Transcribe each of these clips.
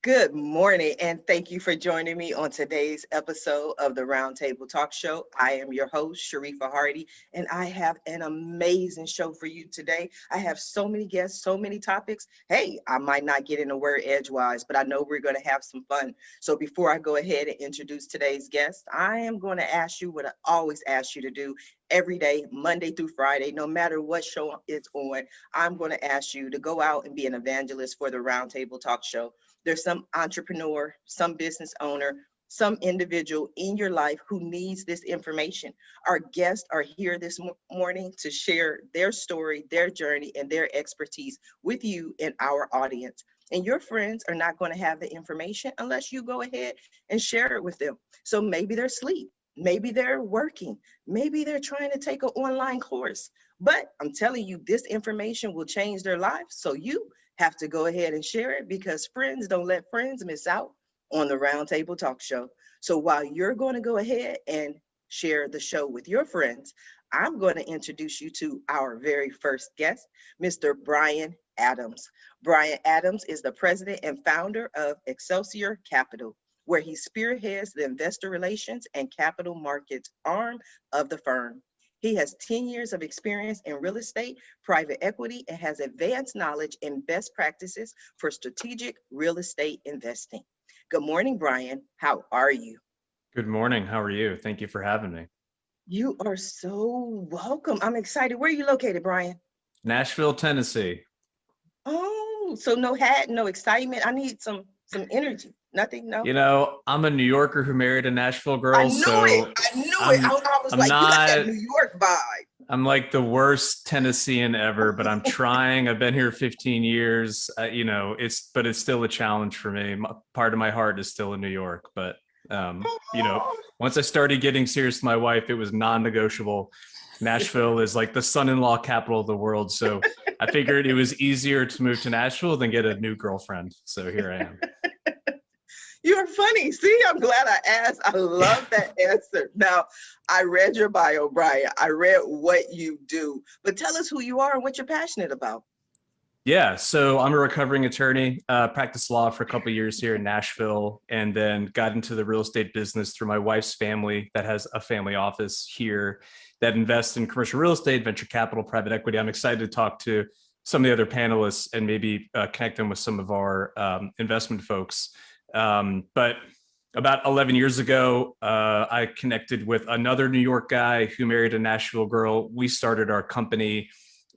Good morning, and thank you for joining me on today's episode of the Roundtable Talk Show. I am your host, Sharifa Hardy, and I have an amazing show for you today. I have so many guests, so many topics. Hey, I might not get in a word edgewise, but I know we're going to have some fun. So before I go ahead and introduce today's guest, I am going to ask you what I always ask you to do every day, Monday through Friday, no matter what show it's on. I'm going to ask you to go out and be an evangelist for the Roundtable Talk Show. There's some entrepreneur, some business owner, some individual in your life who needs this information. Our guests are here this morning to share their story, their journey, and their expertise with you and our audience. And your friends are not going to have the information unless you go ahead and share it with them. So maybe they're asleep, maybe they're working, maybe they're trying to take an online course. But I'm telling you, this information will change their lives. So you have to go ahead and share it, because friends don't let friends miss out on the Roundtable Talk Show. So while you're going to go ahead and share the show with your friends, I'm going to introduce you to our very first guest, Mr. Brian Adams. Brian Adams is the president and founder of Excelsior Capital, where he spearheads the investor relations and capital markets arm of the firm. He has 10 years of experience in real estate, private equity, and has advanced knowledge in best practices for strategic real estate investing. Good morning, Brian. How are you? Good morning. How are you? Thank you for having me. You are so welcome. I'm excited. Where are you located, Brian? Nashville, Tennessee. Oh, so no hat, no excitement. I need some energy. Nothing, no? You know, I'm a New Yorker who married a Nashville girl. I knew it. I was like, you got that New York vibe. I'm like the worst Tennessean ever, but I'm trying. I've been here 15 years. It's still a challenge for me. Part of my heart is still in New York, but once I started getting serious with my wife, it was non-negotiable. Nashville is like the son-in-law capital of the world. So I figured it was easier to move to Nashville than get a new girlfriend. So here I am. You're funny. See, I'm glad I asked. I love that answer. Now, I read your bio, Brian. I read what you do, but tell us who you are and what you're passionate about. Yeah, so I'm a recovering attorney, practiced law for a couple of years here in Nashville, and then got into the real estate business through my wife's family that has a family office here that invests in commercial real estate, venture capital, private equity. I'm excited to talk to some of the other panelists and maybe connect them with some of our investment folks. But about 11 years ago, I connected with another New York guy who married a Nashville girl. We started our company,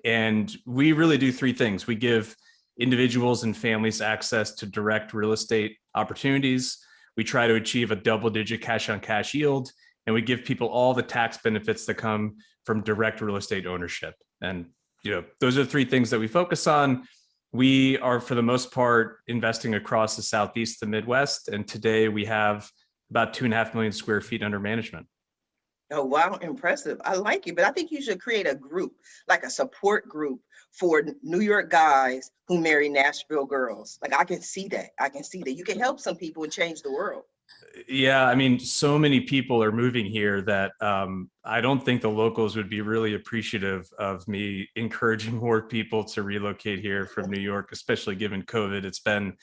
and we really do three things. We give individuals and families access to direct real estate opportunities. We try to achieve a double-digit cash-on-cash yield, and we give people all the tax benefits that come from direct real estate ownership. And those are the three things that we focus on. We are, for the most part, investing across the Southeast, the Midwest, and today we have about 2.5 million square feet under management. Oh, wow, impressive. I like it, but I think you should create a group, like a support group for New York guys who marry Nashville girls. Like, I can see that. You can help some people and change the world. Yeah, I mean, so many people are moving here that I don't think the locals would be really appreciative of me encouraging more people to relocate here from New York, especially given COVID. It's been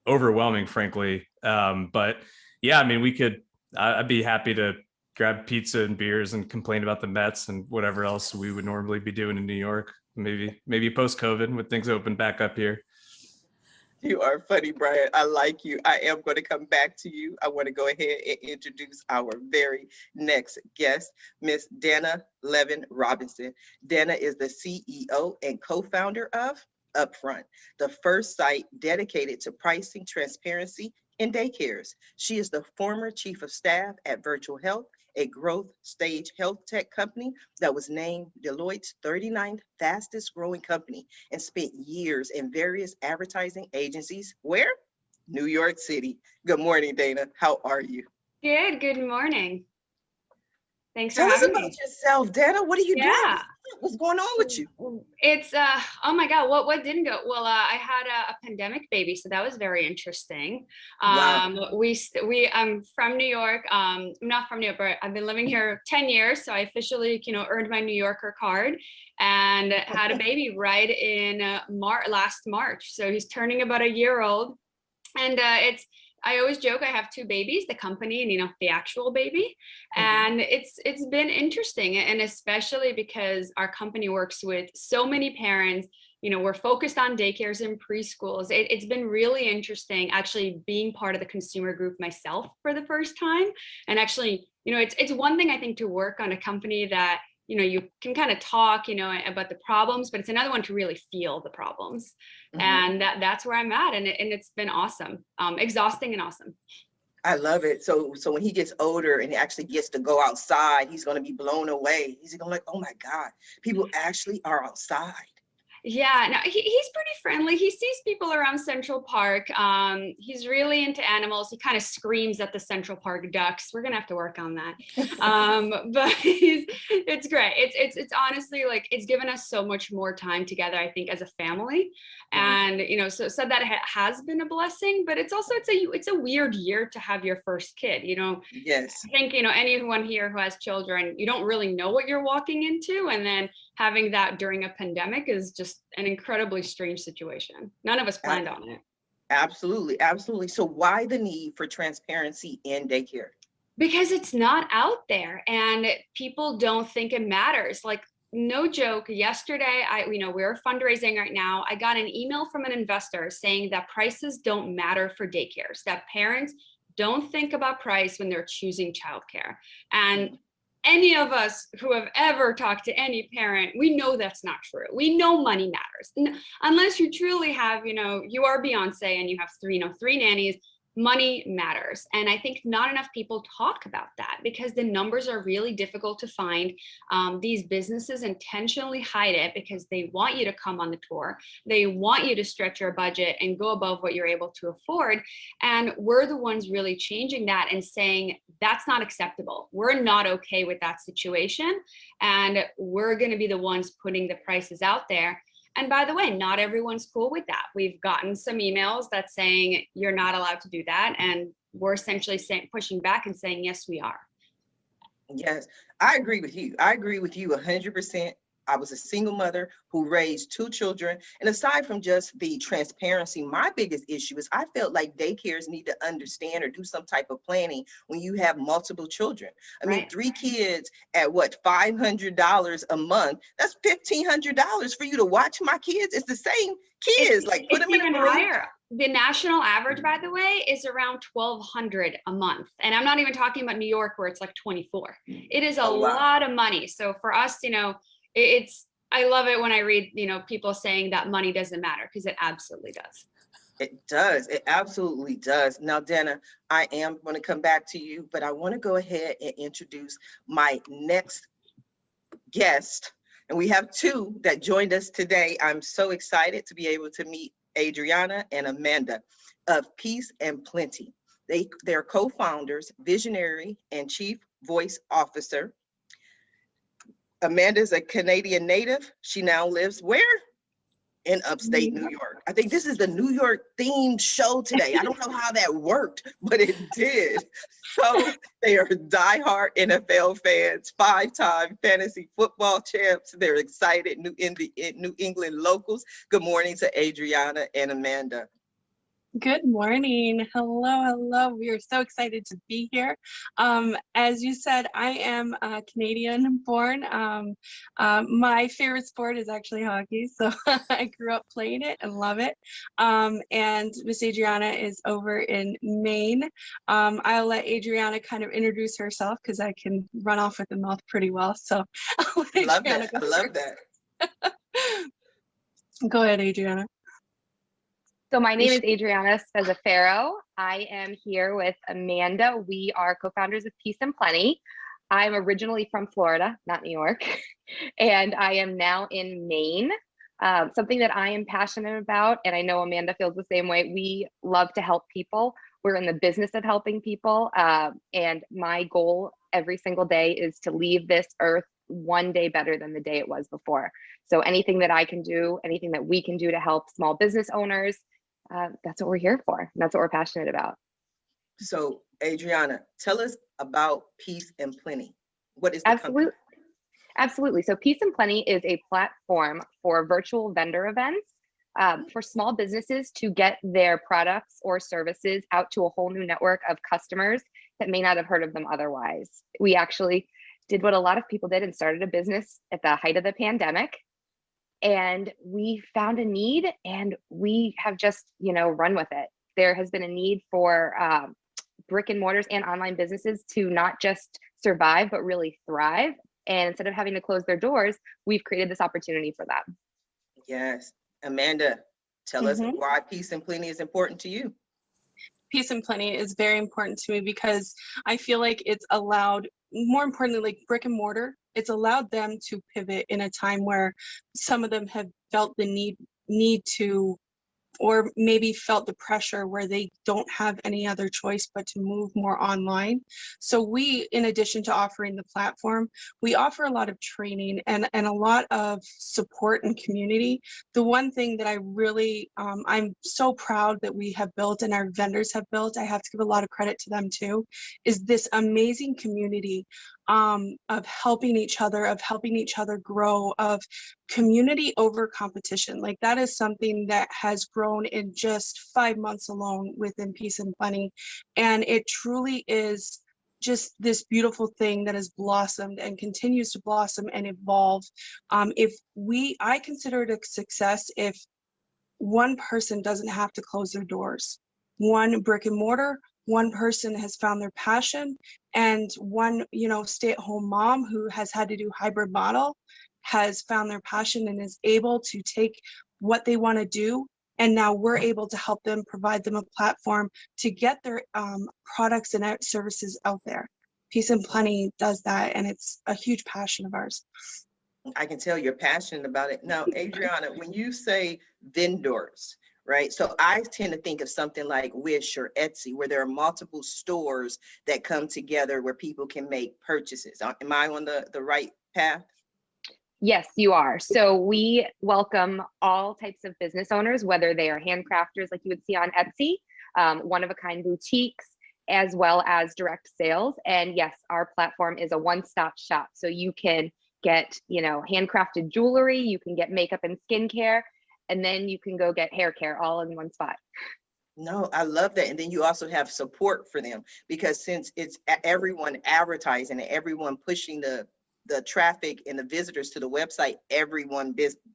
overwhelming, frankly. But yeah, I mean, I'd be happy to grab pizza and beers and complain about the Mets and whatever else we would normally be doing in New York. Maybe post-COVID when things open back up here. You are funny, Brian. I like you. I am going to come back to you. I want to go ahead and introduce our very next guest, Miss Dana Levin-Robinson. Dana is the CEO and co-founder of Upfront, the first site dedicated to pricing transparency in daycares. She is the former chief of staff at VirtualHealth, a growth stage health tech company that was named Deloitte's 39th fastest growing company, and spent years in various advertising agencies. Where? New York City. Good morning, Dana. How are you? Good morning. Thanks for having me. Tell us about yourself, Dana. What are you doing What's going on with you? It's oh my God, what didn't go well? I had a pandemic baby, so that was very interesting. Wow. I'm from New York. I'm not from New York, but I've been living here 10 years, so I officially earned my New Yorker card and had a baby right in last March. So he's turning about a year old, and I always joke I have two babies, the company and the actual baby. And it's been interesting, and especially because our company works with so many parents. We're focused on daycares and preschools. It's been really interesting actually being part of the consumer group myself for the first time. And actually, it's one thing I think to work on a company that you can kind of talk about the problems, but it's another one to really feel the problems. And that's where I'm at, and it's been awesome, exhausting and awesome. I love it. So when he gets older and he actually gets to go outside, he's going to be blown away. He's going to oh my God, people actually are outside. Yeah, no, he's pretty friendly. He sees people around Central Park. He's really into animals. He kind of screams at the Central Park ducks. We're gonna have to work on that. But it's great. It's honestly it's given us so much more time together, I think, as a family. And so that has been a blessing. But it's also it's a weird year to have your first kid. Yes. I think anyone here who has children, you don't really know what you're walking into, and then having that during a pandemic is just an incredibly strange situation. None of us planned on it. Absolutely. Absolutely. So why the need for transparency in daycare? Because it's not out there and people don't think it matters. No joke, yesterday, we're fundraising right now. I got an email from an investor saying that prices don't matter for daycares, that parents don't think about price when they're choosing childcare. And any of us who have ever talked to any parent, we know that's not true. We know money matters. Unless you truly have, you are Beyonce and you have three nannies, money matters. And I think not enough people talk about that because the numbers are really difficult to find. These businesses intentionally hide it because they want you to come on the tour. They want you to stretch your budget and go above what you're able to afford. And we're the ones really changing that and saying, that's not acceptable. We're not okay with that situation. And we're going to be the ones putting the prices out there. And by the way, not everyone's cool with that. We've gotten some emails that saying you're not allowed to do that. And we're essentially pushing back and saying, yes, we are. Yes, I agree with you. I agree with you 100%. I was a single mother who raised two children. And aside from just the transparency, my biggest issue is I felt like daycares need to understand or do some type of planning when you have multiple children. I mean, 3 kids at what, $500 a month? That's $1,500 for you to watch my kids. It's the same kids. Put them in a room. Higher. The national average, by the way, is around $1,200 a month. And I'm not even talking about New York where it's like 24. It is a lot of money. So for us, I love it when I read, people saying that money doesn't matter, because it absolutely does. It does. It absolutely does. Now, Dana, I am going to come back to you, but I want to go ahead and introduce my next guest. And we have 2 that joined us today. I'm so excited to be able to meet Adreanna and Amanda of Peace and Plenti. They're co-founders, visionary, and chief voice officer. Amanda's a Canadian native. She now lives where? In upstate New York. I think this is the New York themed show today. I don't know how that worked, but it did. So they are diehard NFL fans, 5-time fantasy football champs. They're excited New England locals. Good morning to Adreanna and Amanda. Good morning. Hello. We are so excited to be here. As you said, I am Canadian born. My favorite sport is actually hockey, so I grew up playing it and love it. And Miss Adreanna is over in Maine. I'll let Adreanna kind of introduce herself because I can run off with the mouth pretty well. So I love that. Go ahead, Adreanna. So my name is Adreanna Spezzaferro. I am here with Amanda. We are co-founders of Peace and Plenti. I'm originally from Florida, not New York, and I am now in Maine. Something that I am passionate about, and I know Amanda feels the same way. We love to help people. We're in the business of helping people, and my goal every single day is to leave this earth one day better than the day it was before. So anything that I can do, anything that we can do to help small business owners, that's what we're here for. And that's what we're passionate about. So Adreanna, tell us about Peace and Plenty. What is the company? Absolutely. So Peace and Plenty is a platform for virtual vendor events for small businesses to get their products or services out to a whole new network of customers that may not have heard of them otherwise. We actually did what a lot of people did and started a business at the height of the pandemic. And we found a need and we have just, run with it. There has been a need for brick and mortars and online businesses to not just survive, but really thrive. And instead of having to close their doors, we've created this opportunity for them. Yes. Amanda, tell us why Peace and Plenty is important to you. Peace and Plenty is very important to me because I feel like it's allowed, more importantly, like brick and mortar, it's allowed them to pivot in a time where some of them have felt the need to, or maybe felt the pressure where they don't have any other choice but to move more online. So we, in addition to offering the platform, we offer a lot of training and a lot of support and community. The one thing that I really, I'm so proud that we have built and our vendors have built, I have to give a lot of credit to them too, is this amazing community of helping each other grow, of community over competition. Like that is something that has grown in just 5 months alone within Peace and Plenty. And it truly is just this beautiful thing that has blossomed and continues to blossom and evolve. I consider it a success if one person doesn't have to close their doors. One brick and mortar, one person has found their passion, and one, stay-at-home mom who has had to do hybrid model has found their passion and is able to take what they want to do. And now we're able to help them, provide them a platform to get their products and services out there. Peace and Plenty does that, and it's a huge passion of ours. I can tell you're passionate about it. Now, Adreanna, when you say vendors, right? So I tend to think of something like Wish or Etsy, where there are multiple stores that come together where people can make purchases. Am I on the right path? Yes, you are. So we welcome all types of business owners, whether they are handcrafters like you would see on Etsy, one-of-a-kind boutiques, as well as direct sales. And yes, our platform is a one-stop shop. So you can get, handcrafted jewelry, you can get makeup and skincare, and then you can go get hair care all in one spot. No, I love that. And then you also have support for them, because since it's everyone advertising and everyone pushing the traffic and the visitors to the website, everyone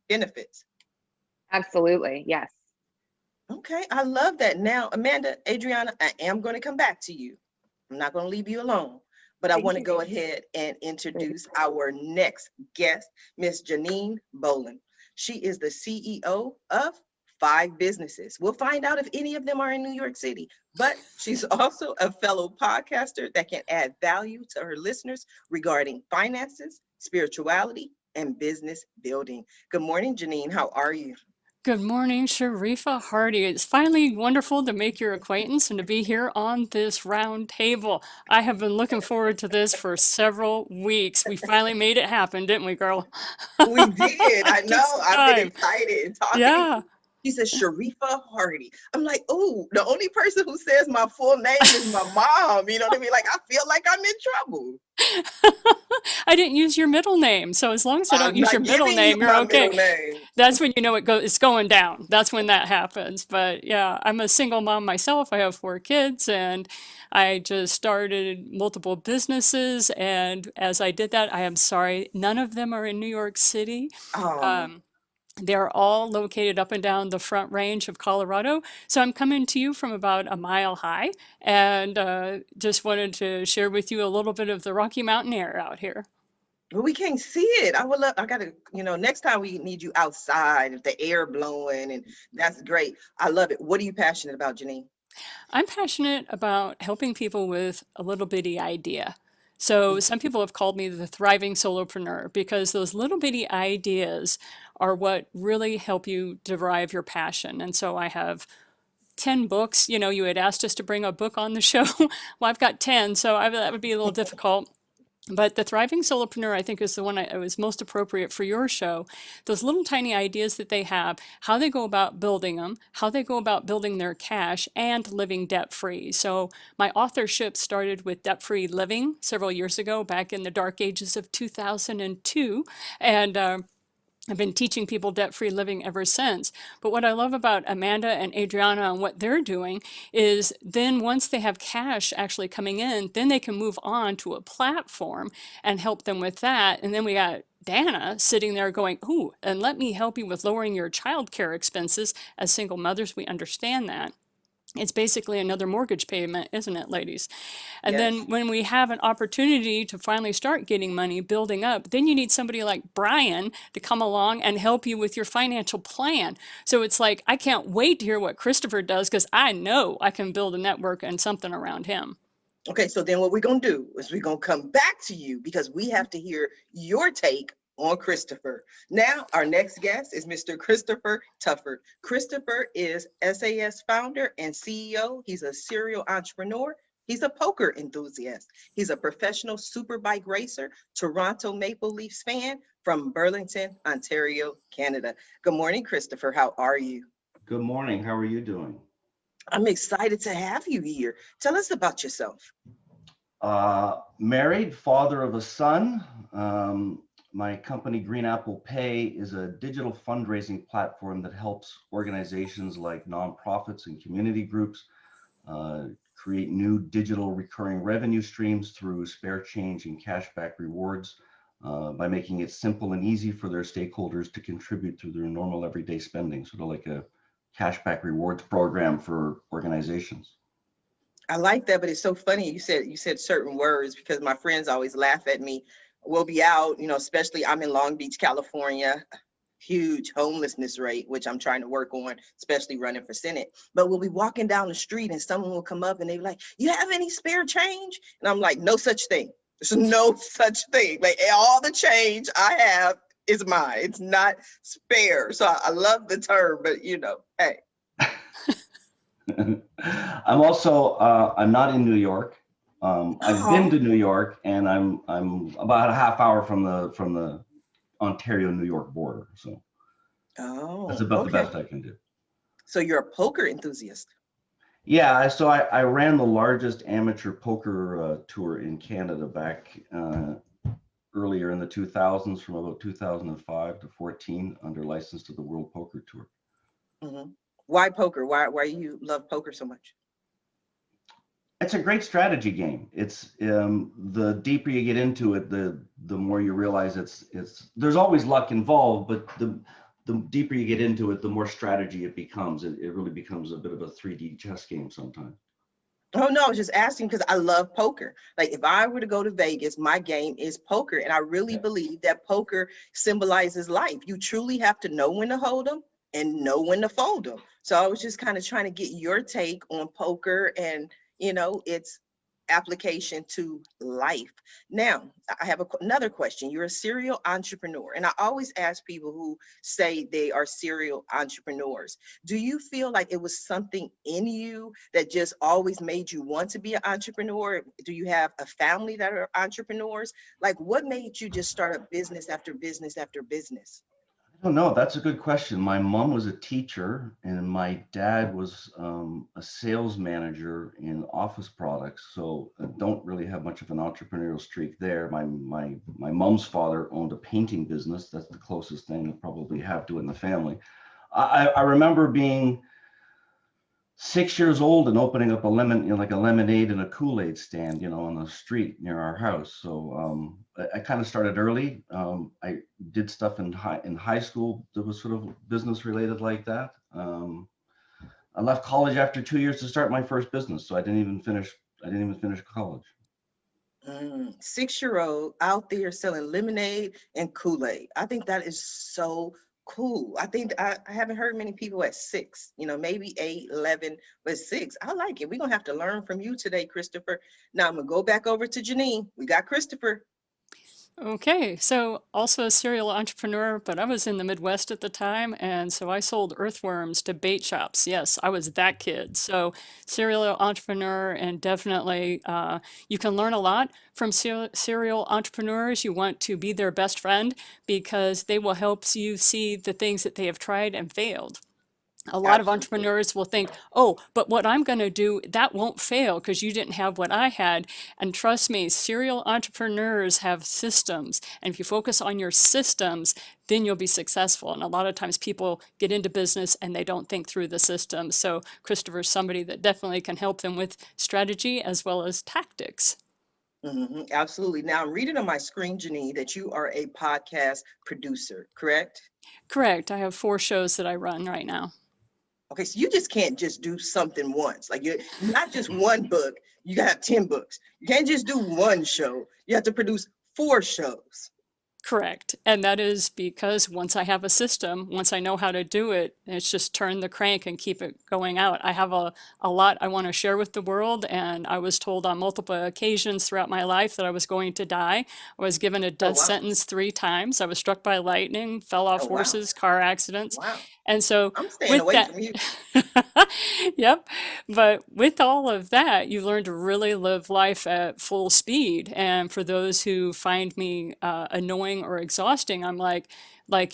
benefits. Absolutely, yes. Okay, I love that. Now, Amanda, Adreanna, I am going to come back to you. I'm not going to leave you alone, but I want to go ahead and introduce our next guest, Miss Janine Bolan. She is the CEO of 5 businesses. We'll find out if any of them are in New York City, but she's also a fellow podcaster that can add value to her listeners regarding finances, spirituality, and business building. Good morning, Janine. How are you? Good morning, Sharifa Hardy. It's finally wonderful to make your acquaintance and to be here on this round table. I have been looking forward to this for several weeks. We finally made it happen, didn't we, girl? We did. I know. I've been excited and talking. Yeah. She says, Sharifa Hardy. I'm like, oh, the only person who says my full name is my mom. You know what I mean? Like, I feel like I'm in trouble. I didn't use your middle name. So as long as I don't use your middle name, you're okay. That's when you know it's going down. That's when that happens. But yeah, I'm a single mom myself. I have 4 kids and I just started multiple businesses. And as I did that, I am sorry, none of them are in New York City. Oh. They're all located up and down the Front Range of Colorado. So I'm coming to you from about a mile high and just wanted to share with you a little bit of the Rocky Mountain air out here. Well, we can't see it. I gotta, next time we need you outside, if the air blowing, and that's great. I love it. What are you passionate about, Janine? I'm passionate about helping people with a little bitty idea. So some people have called me the thriving solopreneur because those little bitty ideas are what really help you derive your passion. And so I have 10 books. You had asked us to bring a book on the show. Well, I've got 10, so that would be a little difficult. But the thriving solopreneur, I think, is the one that was most appropriate for your show. Those little tiny ideas that they have, how they go about building them, how they go about building their cash, and living debt-free. So my authorship started with debt-free living several years ago, back in the dark ages of 2002. And I've been teaching people debt-free living ever since. But what I love about Amanda and Adriana and what they're doing is then once they have cash actually coming in, then they can move on to a platform and help them with that. And then we got Dana sitting there going, ooh, and let me help you with lowering your childcare expenses. As single mothers, we understand that. It's basically another mortgage payment, isn't it, ladies? And Yes. then when we have an opportunity to finally start getting money building up, then you need somebody like Brian to come along and help you with your financial plan. So it's like, I can't wait to hear what Christopher does, because I know I can build a network and something around him. Okay, so then what we're going to do is we're going to come back to you because we have to hear your take on Christopher. Now, our next guest is Mr. Christopher Tufford. Christopher is SAS founder and CEO. He's a serial entrepreneur. He's a poker enthusiast. He's a professional superbike racer, Toronto Maple Leafs fan from Burlington, Ontario, Canada. Good morning, Christopher. How are you? Good morning. How are you doing? I'm excited to have you here. Tell us about yourself. Married, father of a son. My company, Green Apple Pay, is a digital fundraising platform that helps organizations like nonprofits and community groups create new digital recurring revenue streams through spare change and cashback rewards by making it simple and easy for their stakeholders to contribute through their normal everyday spending, sort of like a cashback rewards program for organizations. I like that, but it's so funny. You said certain words because my friends always laugh at me. We'll be out, especially I'm in Long Beach, California, huge homelessness rate, which I'm trying to work on, especially running for Senate. But we'll be walking down the street and someone will come up and they're like, you have any spare change? And I'm like, no such thing. There's no such thing. Like all the change I have is mine. It's not spare. So I love the term, but hey. I'm also, I'm not in New York. I've been to New York, and I'm about a half hour from the Ontario-New York border. So that's about the best I can do. So you're a poker enthusiast. Yeah, so I ran the largest amateur poker tour in Canada back earlier in the 2000s, from about 2005 to 14, under license to the World Poker Tour. Mm-hmm. Why poker? Why you love poker so much? It's a great strategy game. It's the deeper you get into it, the more you realize it's there's always luck involved, but the deeper you get into it, the more strategy it becomes. It really becomes a bit of a 3D chess game sometimes. Oh no, I was just asking because I love poker. Like if I were to go to Vegas, my game is poker, and I really believe that poker symbolizes life. You truly have to know when to hold them and know when to fold them. So I was just kind of trying to get your take on poker and its application to life. Now, I have another question. You're a serial entrepreneur, and I always ask people who say they are serial entrepreneurs, do you feel like it was something in you that just always made you want to be an entrepreneur? Do you have a family that are entrepreneurs? Like what made you just start a business after business after business? I don't know. That's a good question. My mom was a teacher, and my dad was a sales manager in office products. So I don't really have much of an entrepreneurial streak there. My mom's father owned a painting business. That's the closest thing I probably have to it in the family. I remember being 6 years old and opening up a lemonade and a Kool-Aid stand, on the street near our house. So I kind of started early. I did stuff in high school that was sort of business related like that. I left college after 2 years to start my first business, so I didn't even finish college. 6-year-old out there selling lemonade and Kool-Aid. I think that is so cool. I think I haven't heard many people at 6, maybe 8, 11, but 6. I like it. We're gonna have to learn from you today, Christopher. Now I'm gonna go back over to Janine. We got Christopher. Okay, so also a serial entrepreneur, but I was in the Midwest at the time, and so I sold earthworms to bait shops. Yes, I was that kid. So serial entrepreneur, and definitely you can learn a lot from serial entrepreneurs. You want to be their best friend because they will help you see the things that they have tried and failed. A lot of Absolutely. entrepreneurs will think, oh, but what I'm going to do, that won't fail because you didn't have what I had. And trust me, serial entrepreneurs have systems. And if you focus on your systems, then you'll be successful. And a lot of times people get into business and they don't think through the systems. So Christopher's somebody that definitely can help them with strategy as well as tactics. Absolutely. Now I'm reading on my screen, Janine, that you are a podcast producer, correct? Correct. I have 4 shows that I run right now. Okay, so you just can't just do something once. Like you're not just one book, you gotta have 10 books. You can't just do one show. You have to produce 4 shows. Correct. And that is because once I have a system, once I know how to do it, it's just turn the crank and keep it going out. I have a lot I want to share with the world. And I was told on multiple occasions throughout my life that I was going to die. I was given a Oh, death wow. sentence 3 times. I was struck by lightning, fell off Oh, wow. horses, car accidents. Wow. And so I'm staying with away that, from you. yep. But with all of that, you learn to really live life at full speed. And for those who find me annoying or exhausting, I'm like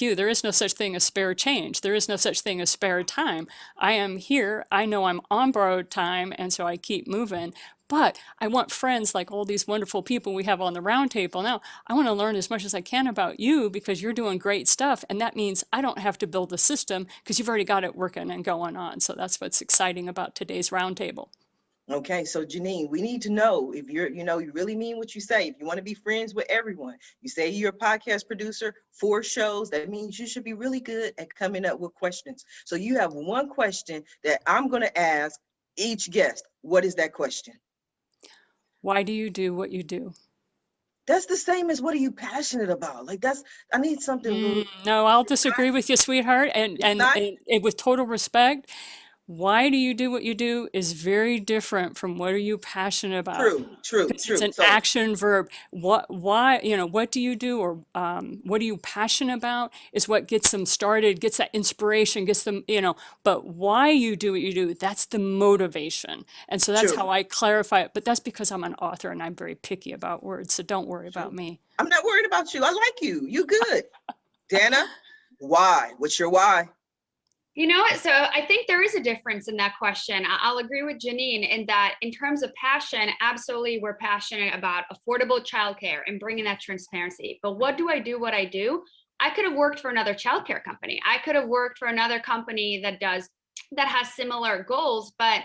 you, there is no such thing as spare change. There is no such thing as spare time. I am here. I know I'm on borrowed time. And so I keep moving. But I want friends like all these wonderful people we have on the roundtable now. I want to learn as much as I can about you because you're doing great stuff. And that means I don't have to build a system because you've already got it working and going on. So that's what's exciting about today's roundtable. Okay, so Janine, we need to know if you're, you really mean what you say. If you want to be friends with everyone, you say you're a podcast producer, 4 shows, that means you should be really good at coming up with questions. So you have one question that I'm going to ask each guest. What is that question? Why do you do what you do? That's the same as what are you passionate about? Like I need something a little, No, I'll disagree with you, sweetheart. And, it's and, not and, and with total respect, why do you do what you do is very different from what are you passionate about? true. Because it's an So, action verb. Why, what do you do or what are you passionate about is what gets them started, gets that inspiration, gets them, but why you do what you do, that's the motivation. And so that's true, how I clarify it. But that's because I'm an author and I'm very picky about words. So don't worry about true. me. I'm not worried about you. I like you. You good. Dana, why? What's your why? So I think there is a difference in that question. I'll agree with Janine in that in terms of passion, absolutely we're passionate about affordable childcare and bringing that transparency. But what do? What I do? I could have worked for another childcare company. I could have worked for another company that has similar goals, but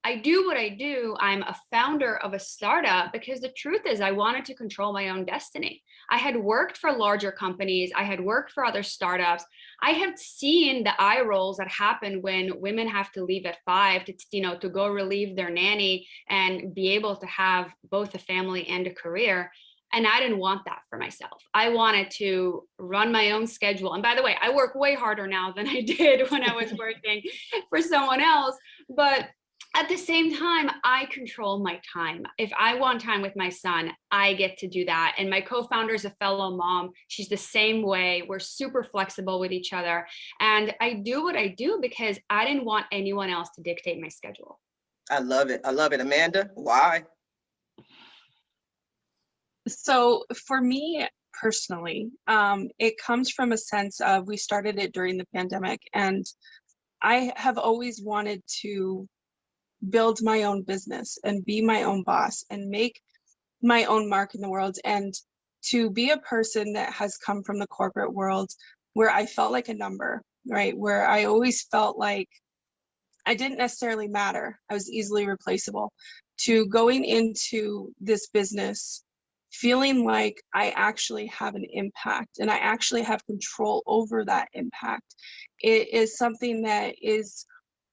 I do what I do. I'm a founder of a startup because the truth is I wanted to control my own destiny. I had worked for larger companies. I had worked for other startups. I have seen the eye rolls that happen when women have to leave at 5 to go relieve their nanny and be able to have both a family and a career. And I didn't want that for myself. I wanted to run my own schedule. And by the way, I work way harder now than I did when I was working for someone else. But at the same time, I control my time. If I want time with my son, I get to do that. And my co-founder is a fellow mom. She's the same way. We're super flexible with each other. And I do what I do because I didn't want anyone else to dictate my schedule. I love it. I love it. Amanda, why? So for me personally, it comes from a sense of we started it during the pandemic, and I have always wanted to build my own business and be my own boss and make my own mark in the world, and to be a person that has come from the corporate world where I felt like a number, right? Where I always felt like I didn't necessarily matter. I was easily replaceable, to going into this business feeling like I actually have an impact and I actually have control over that impact. It is something that is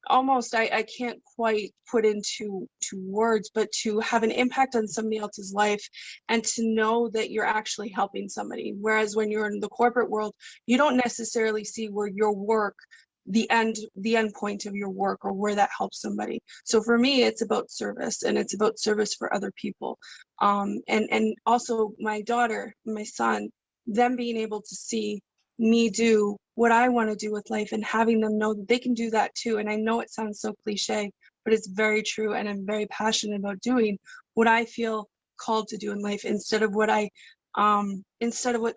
almost, I can't quite put into words, but to have an impact on somebody else's life and to know that you're actually helping somebody. Whereas when you're in the corporate world, you don't necessarily see where your work the end point of your work or where that helps somebody. So for me, it's about service, and it's about service for other people. And also my daughter, my son, them being able to see me do what I want to do with life and having them know that they can do that too. And I know it sounds so cliche, but it's very true. And I'm very passionate about doing what I feel called to do in life instead of what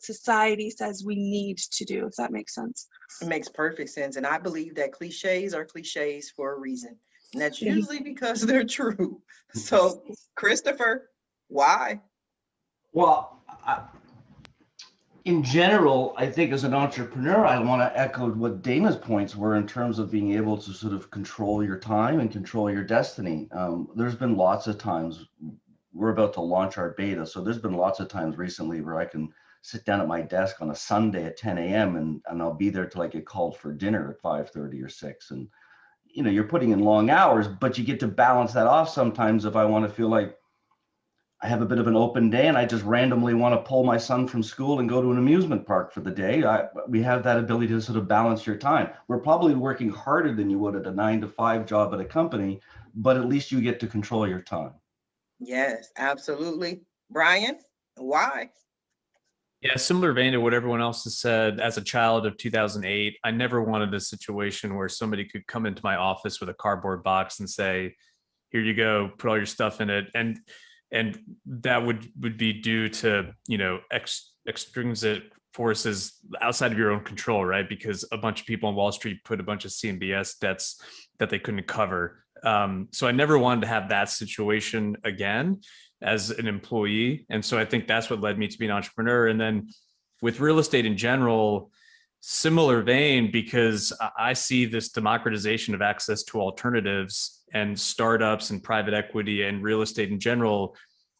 society says we need to do, if that makes sense. It makes perfect sense. And I believe that cliches are cliches for a reason. And that's usually because they're true. So, Christopher, why? Well, in general, I think as an entrepreneur, I want to echo what Dana's points were in terms of being able to sort of control your time and control your destiny. There's been lots of times, we're about to launch our beta, so there's been lots of times recently where I can sit down at my desk on a Sunday at 10 a.m. and I'll be there till I get called for dinner at 5:30 or 6. And, you know, you're putting in long hours, but you get to balance that off sometimes if I want to feel like I have a bit of an open day and I just randomly want to pull my son from school and go to an amusement park for the day. We have that ability to sort of balance your time. We're probably working harder than you would at a 9-to-5 job at a company, but at least you get to control your time. Yes, absolutely. Brian, why? Yeah, similar vein to what everyone else has said. As a child of 2008, I never wanted a situation where somebody could come into my office with a cardboard box and say, "Here you go, put all your stuff in it." And that would be due to, you know, extrinsic forces outside of your own control, right? Because a bunch of people on Wall Street put a bunch of CMBS debts that they couldn't cover. So I never wanted to have that situation again as an employee. And so I think that's what led me to be an entrepreneur. And then with real estate in general, similar vein, because I see this democratization of access to alternatives and startups and private equity and real estate in general.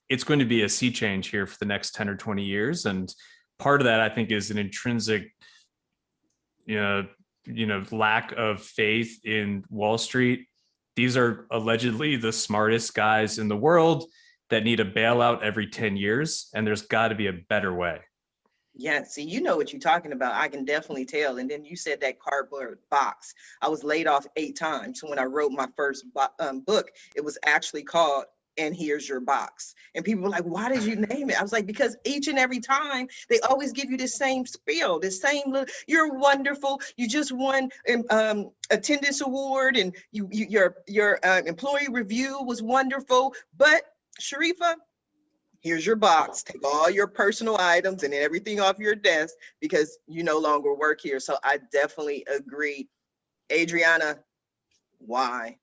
It's going to be a sea change here for the next 10 or 20 years. And part of that, I think, is an intrinsic, lack of faith in Wall Street. These are allegedly the smartest guys in the world that need a bailout every 10 years. And there's got to be a better way. Yeah, see, you know what you're talking about. I can definitely tell. And then you said that cardboard box. I was laid off 8 times. So when I wrote my first book, it was actually called "And Here's Your Box." And people were like, "Why did you name it?" I was like, because each and every time they always give you the same spiel, the same little, "You're wonderful. You just won attendance award, and your employee review was wonderful. But Sharifa, here's your box. Take all your personal items and everything off your desk because you no longer work here." So I definitely agree. Adriana, why?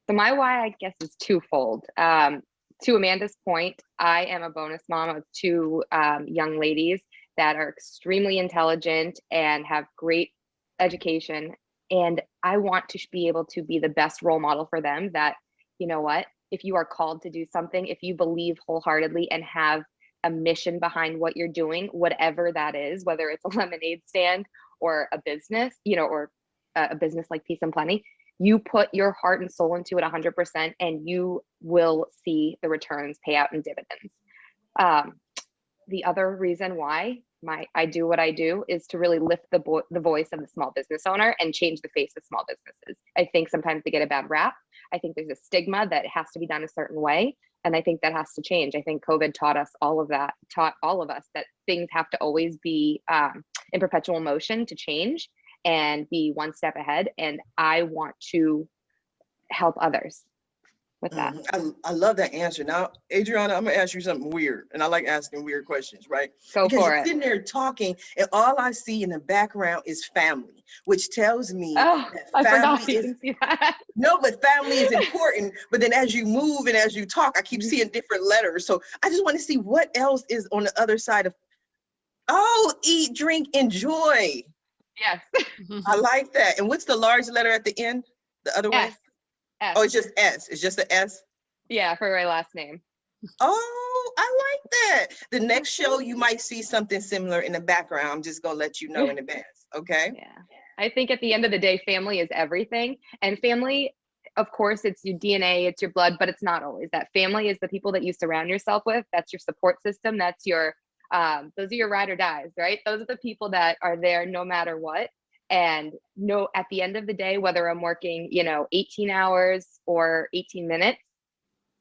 So my why, I guess, is twofold. To Amanda's point, I am a bonus mom of 2 young ladies that are extremely intelligent and have great education. And I want to be able to be the best role model for them that, you know what, if you are called to do something, if you believe wholeheartedly and have a mission behind what you're doing, whatever that is, whether it's a lemonade stand or a business, or a business like Peace and Plenty, you put your heart and soul into it 100% and you will see the returns pay out in dividends. The other reason why I do what I do is to really lift the voice of the small business owner and change the face of small businesses. I think sometimes they get a bad rap. I think there's a stigma that it has to be done a certain way. And I think that has to change. I think COVID taught all of us that things have to always be in perpetual motion to change and be one step ahead. And I want to help others with that. I love that answer. Now, Adriana, I'm gonna ask you something weird, and I like asking weird questions, right? Go because for you're it. sitting there talking, and all I see in the background is family, which tells me Oh, that I forgot family you is can see that. no, but family is important. But then as you move and as you talk, I keep seeing different letters. So I just want to see what else is on the other side of. Oh, eat, drink, enjoy. Yes. I like that. And what's the large letter at the end? The other way? S. Oh, it's just S. It's just the S. Yeah, for my last name. Oh, I like that. The next show, you might see something similar in the background. I'm just going to let you know in advance. Okay. Yeah. I think at the end of the day, family is everything. And family, of course, it's your DNA, it's your blood, but it's not always that. Family is the people that you surround yourself with. That's your support system. That's your, those are your ride or dies, right? Those are the people that are there no matter what. And no, at the end of the day, whether I'm working, 18 hours or 18 minutes,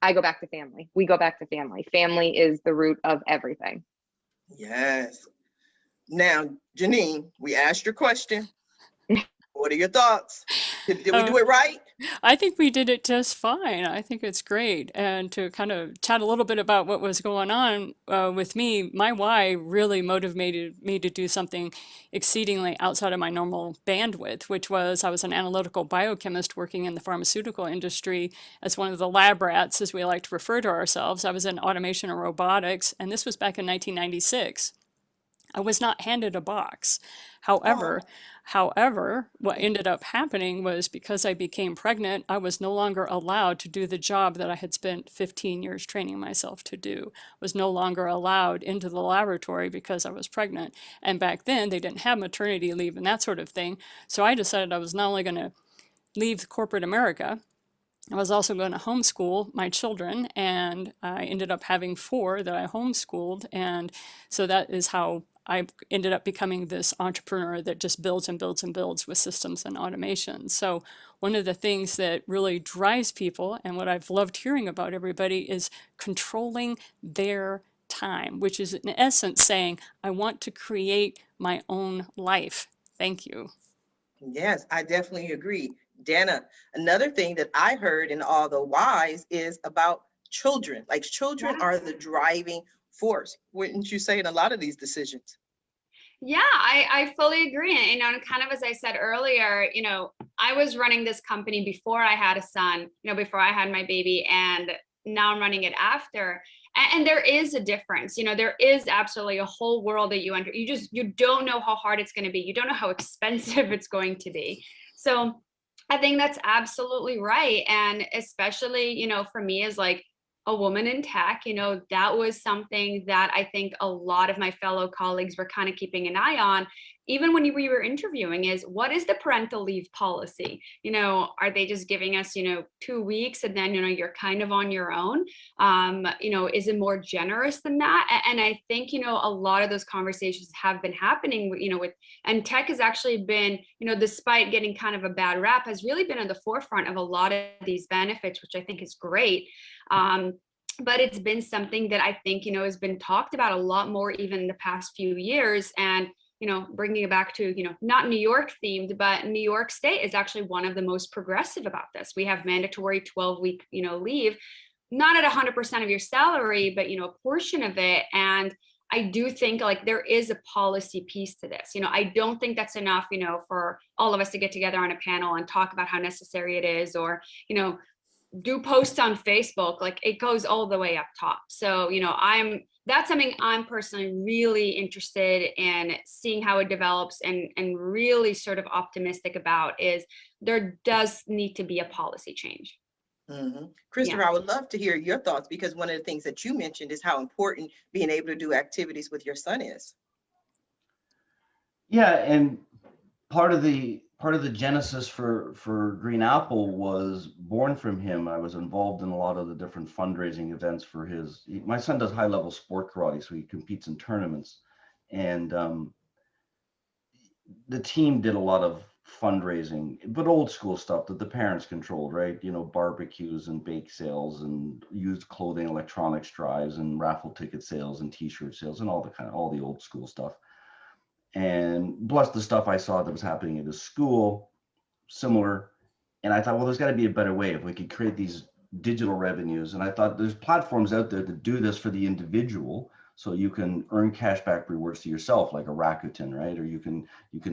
I go back to family. We go back to family. Family is the root of everything. Yes. Now, Janine, we asked your question. What are your thoughts? Did we do it right? I think we did it just fine. I think it's great. And to kind of chat a little bit about what was going on with me, my why really motivated me to do something exceedingly outside of my normal bandwidth, which was I was an analytical biochemist working in the pharmaceutical industry as one of the lab rats, as we like to refer to ourselves. I was in automation and robotics, and this was back in 1996. I was not handed a box. However, what ended up happening was because I became pregnant, I was no longer allowed to do the job that I had spent 15 years training myself to do. Was no longer allowed into the laboratory because I was pregnant. And back then they didn't have maternity leave and that sort of thing. So I decided I was not only going to leave corporate America, I was also going to homeschool my children, and I ended up having 4 that I homeschooled. And so that is how I ended up becoming this entrepreneur that just builds and builds and builds with systems and automation. So one of the things that really drives people, and what I've loved hearing about everybody, is controlling their time, which is in essence saying, I want to create my own life. Thank you. Yes, I definitely agree. Dana, another thing that I heard in all the whys is about children. Like children are the driving force, wouldn't you say, in a lot of these decisions? Yeah, I fully agree. And kind of as I said earlier, I was running this company before I had a son, before I had my baby, and now I'm running it after. And there is a difference. There is absolutely a whole world that you enter. You don't know how hard it's going to be. You don't know how expensive it's going to be. So I think that's absolutely right. And especially, for me as like a woman in tech, that was something that I think a lot of my fellow colleagues were kind of keeping an eye on, even when we were interviewing, is what is the parental leave policy? Are they just giving us, 2 weeks and then, you're kind of on your own? Is it more generous than that? And I think, a lot of those conversations have been happening, and tech has actually been, despite getting kind of a bad rap, has really been at the forefront of a lot of these benefits, which I think is great. But it's been something that I think, has been talked about a lot more even in the past few years. And, bringing it back to, not New York themed, but New York State is actually one of the most progressive about this. We have mandatory 12-week, leave, not at 100% of your salary, but, a portion of it. And I do think like there is a policy piece to this. I don't think that's enough, for all of us to get together on a panel and talk about how necessary it is, or, do posts on Facebook. Like it goes all the way up top. So, that's something I'm personally really interested in seeing how it develops, and really sort of optimistic about is there does need to be a policy change. Mm-hmm. Christopher, yeah. I would love to hear your thoughts, because one of the things that you mentioned is how important being able to do activities with your son is. Yeah, and part of the genesis for Green Apple was born from him. I was involved in a lot of the different fundraising events for my son does high level sport karate, so he competes in tournaments, and the team did a lot of fundraising, but old school stuff that the parents controlled, right? Barbecues and bake sales and used clothing, electronics drives and raffle ticket sales and t-shirt sales and all the old school stuff. And plus the stuff I saw that was happening at his school, similar. And I thought, well, there's got to be a better way if we could create these digital revenues. And I thought there's platforms out there that do this for the individual, so you can earn cashback rewards to yourself, like a Rakuten, right? Or you can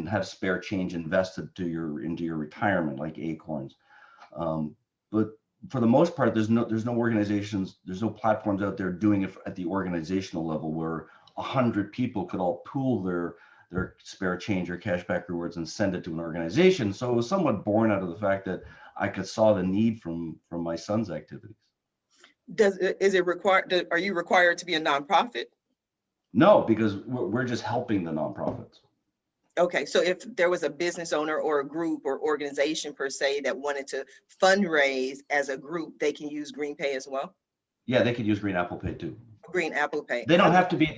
have spare change invested into your retirement, like Acorns. But for the most part, there's no organizations, there's no platforms out there doing it at the organizational level where 100 people could all pool their spare change or cashback rewards and send it to an organization. So it was somewhat born out of the fact that I saw the need from my son's activities. Are you required to be a nonprofit? No, because we're just helping the nonprofits. Okay, so if there was a business owner or a group or organization per se that wanted to fundraise as a group, they can use GreenPay as well? Yeah, they could use Green Apple Pay too. Green Apple Pay. They don't have to be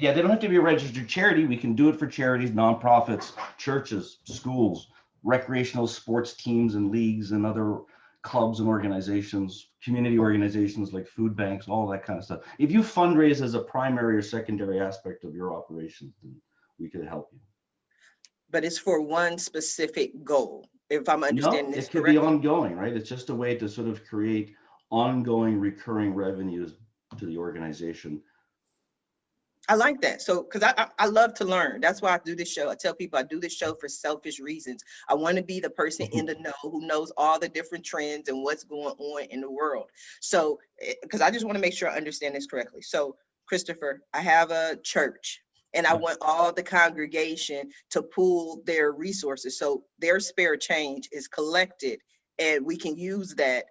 a registered charity. We can do it for charities, nonprofits, churches, schools, recreational sports teams and leagues and other clubs and organizations, community organizations like food banks, all that kind of stuff. If you fundraise as a primary or secondary aspect of your operation, then we could help you. But it's for one specific goal, if I'm understanding No, this it could correctly. be ongoing, right? It's just a way to sort of create ongoing recurring revenues to the organization. I like that. So, because I love to learn. That's why I do this show. I tell people I do this show for selfish reasons. I want to be the person in the know who knows all the different trends and what's going on in the world. So, because I just want to make sure I understand this correctly. So, Christopher, I have a church and I want all the congregation to pool their resources. So their spare change is collected and we can use that.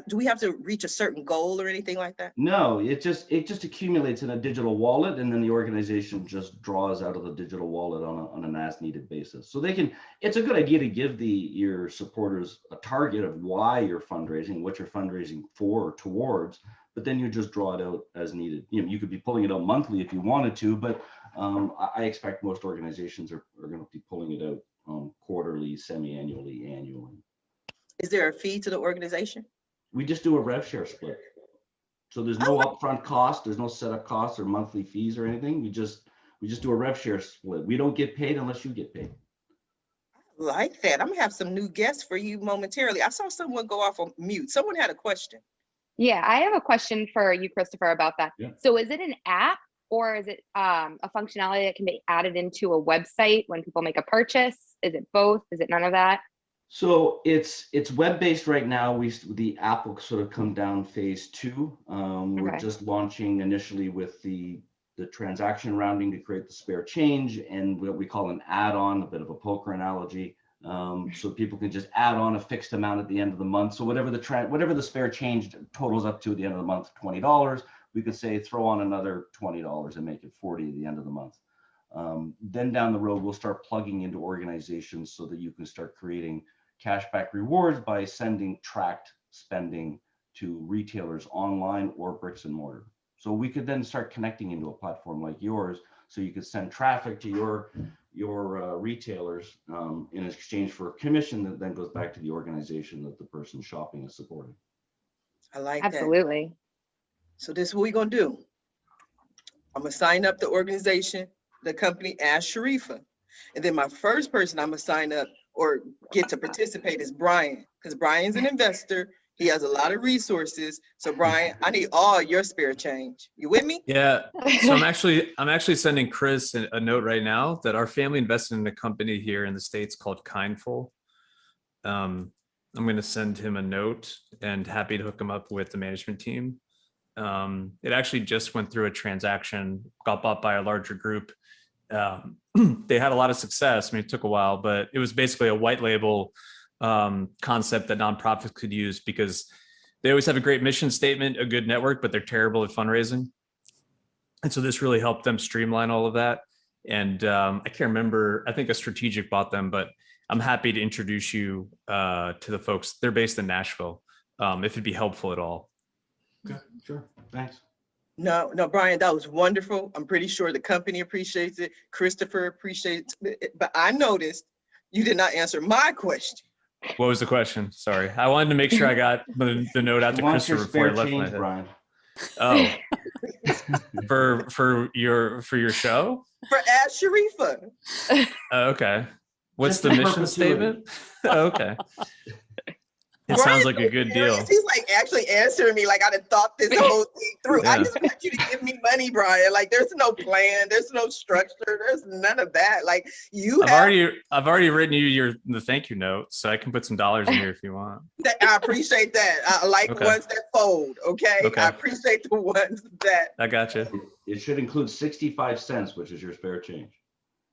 Do we have to reach a certain goal or anything like that? No, it just accumulates in a digital wallet, and then the organization just draws out of the digital wallet on an as needed basis. So they can, it's a good idea to give your supporters a target of why you're fundraising, what you're fundraising for or towards, but then you just draw it out as needed. You know, you could be pulling it out monthly if you wanted to, but I expect most organizations are going to be pulling it out quarterly, semi-annually, annually. Is there a fee to the organization? We just do a rev share split. So there's no upfront cost, there's no setup costs or monthly fees or anything. We just do a rev share split. We don't get paid unless you get paid. I like that. I'm gonna have some new guests for you momentarily. I saw someone go off on mute. Someone had a question. Yeah, I have a question for you, Christopher, about that. Yeah. So is it an app or is it a functionality that can be added into a website when people make a purchase? Is it both? Is it none of that? So it's web-based right now. The app will sort of come down phase 2. We're just launching initially with the transaction rounding to create the spare change and what we call an add-on, a bit of a poker analogy. So people can just add on a fixed amount at the end of the month. So whatever the spare change totals up to at the end of the month, $20, we could say throw on another $20 and make it $40 at the end of the month. Then down the road, we'll start plugging into organizations so that you can start creating cashback rewards by sending tracked spending to retailers online or bricks and mortar. So we could then start connecting into a platform like yours, so you could send traffic to your retailers in exchange for a commission that then goes back to the organization that the person shopping is supporting. I like Absolutely. that. So this is what we're gonna do. I'm gonna sign up the organization, the company as Sharifa. And then my first person I'm gonna sign up or get to participate is Brian, because Brian's an investor. He has a lot of resources. So Brian, I need all your spare change. You with me? Yeah. So I'm actually sending Chris a note right now that our family invested in a company here in the States called Kindful. I'm going to send him a note and happy to hook him up with the management team. It actually just went through a transaction, got bought by a larger group. They had a lot of success. I mean, it took a while, but it was basically a white label concept that nonprofits could use because they always have a great mission statement, a good network, but they're terrible at fundraising. And so this really helped them streamline all of that. And I can't remember, I think a strategic bought them, but I'm happy to introduce you to the folks. They're based in Nashville, if it'd be helpful at all. Okay, sure, thanks. No, Brian, that was wonderful. I'm pretty sure the company appreciates it. Christopher appreciates it. But I noticed you did not answer my question. What was the question? Sorry. I wanted to make sure I got the note out to Christopher before I left my head. Brian. Oh, for your show? For Ask Sharifa. Okay. What's Just the in mission perpetuity. statement? Okay. It Brian's sounds like a so good serious. deal. He's like actually answering me like I done thought this whole thing through. I Yeah. just want you to give me money, Brian. Like there's no plan, there's no structure, there's none of that. Like I've already written you the thank you note, so I can put some dollars in here if you want. I appreciate that. I like Okay. ones that fold. Okay? Okay. I appreciate the ones that. I got you. It should include 65 cents, which is your spare change.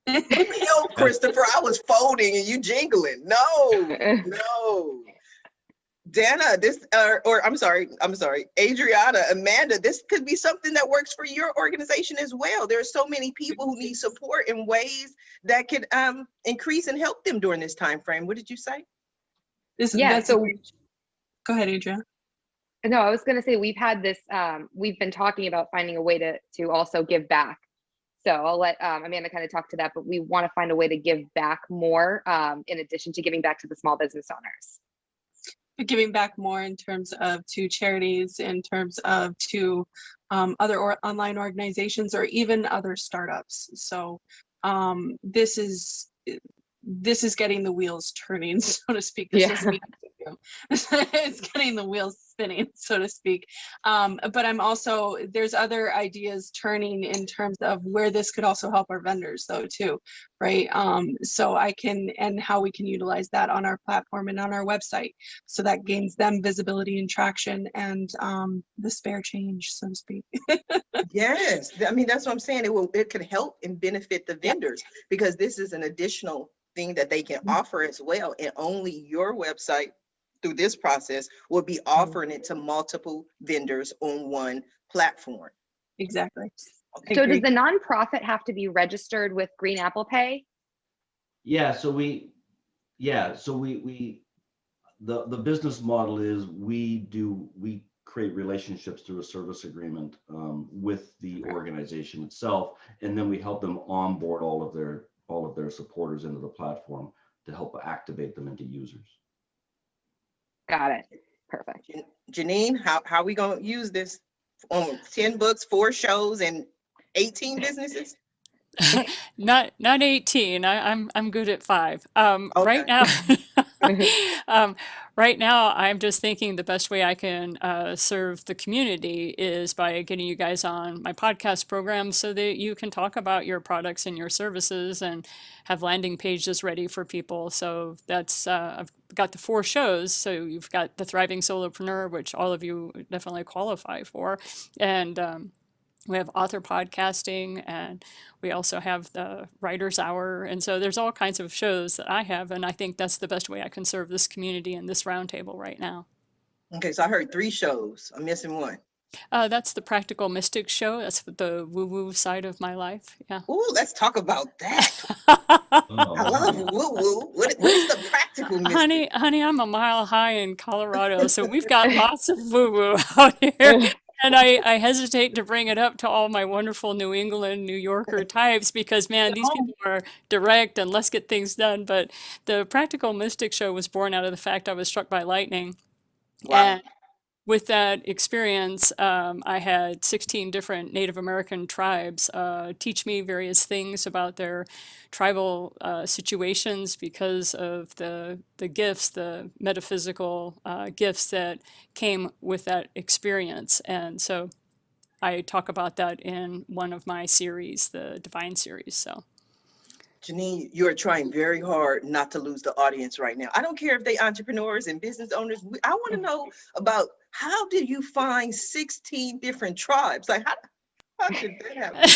Yo, Christopher, I was folding and you jingling. No. Dana, I'm sorry, Adriana, Amanda, this could be something that works for your organization as well. There are so many people who need support in ways that could increase and help them during this time frame. What did you say? Go ahead, Adriana. No, I was going to say we've had this, we've been talking about finding a way to also give back. So I'll let Amanda kind of talk to that, but we want to find a way to give back more in addition to giving back to the small business owners. Giving back more in terms of to charities, in terms of to other online organizations, or even other startups. So this is getting the wheels turning, so to speak. This doesn't mean it's getting the wheels spinning, so to speak. But I'm also, there's other ideas turning in terms of where this could also help our vendors though too, right? So I can, and how we can utilize that on our platform and on our website, so that gains them visibility and traction and the spare change, so to speak. Yes, I mean, that's what I'm saying. It could help and benefit the vendors, because this is an additional thing that they can offer as well. And only your website through this process will be offering it to multiple vendors on one platform. Exactly. Okay. So does the nonprofit have to be registered with Green Apple Pay? Yeah, so the business model is we create relationships through a service agreement with the organization itself, and then we help them onboard all of their supporters into the platform to help activate them into users. Got it. Perfect. Janine, how are we going to use this on 10 books, 4 shows, and 18 businesses? Not 18. I'm good at 5. Okay. Right now, right now I'm just thinking the best way I can serve the community is by getting you guys on my podcast program, so that you can talk about your products and your services and have landing pages ready for people. So that's I've got the 4 shows. So you've got the Thriving Solopreneur, which all of you definitely qualify for, and we have author podcasting, and we also have the writer's hour. And so there's all kinds of shows that I have, and I think that's the best way I can serve this community and this roundtable right now. Okay, so I heard 3 shows. I'm missing one. That's the Practical Mystic show. That's the woo-woo side of my life. Yeah. Ooh, let's talk about that. I love woo-woo. What is the Practical Mystic? Honey, I'm a mile high in Colorado, so we've got lots of woo-woo out here. And I hesitate to bring it up to all my wonderful New England, New Yorker types, because, man, these people are direct and let's get things done. But the Practical Mystic show was born out of the fact I was struck by lightning. Wow. And with that experience, I had 16 different Native American tribes teach me various things about their tribal situations because of the gifts, the metaphysical gifts that came with that experience. And so I talk about that in one of my series, the Divine series. So. Janine, you are trying very hard not to lose the audience right now. I don't care if they entrepreneurs and business owners. I want to know about, how did you find 16 different tribes? Like, how did that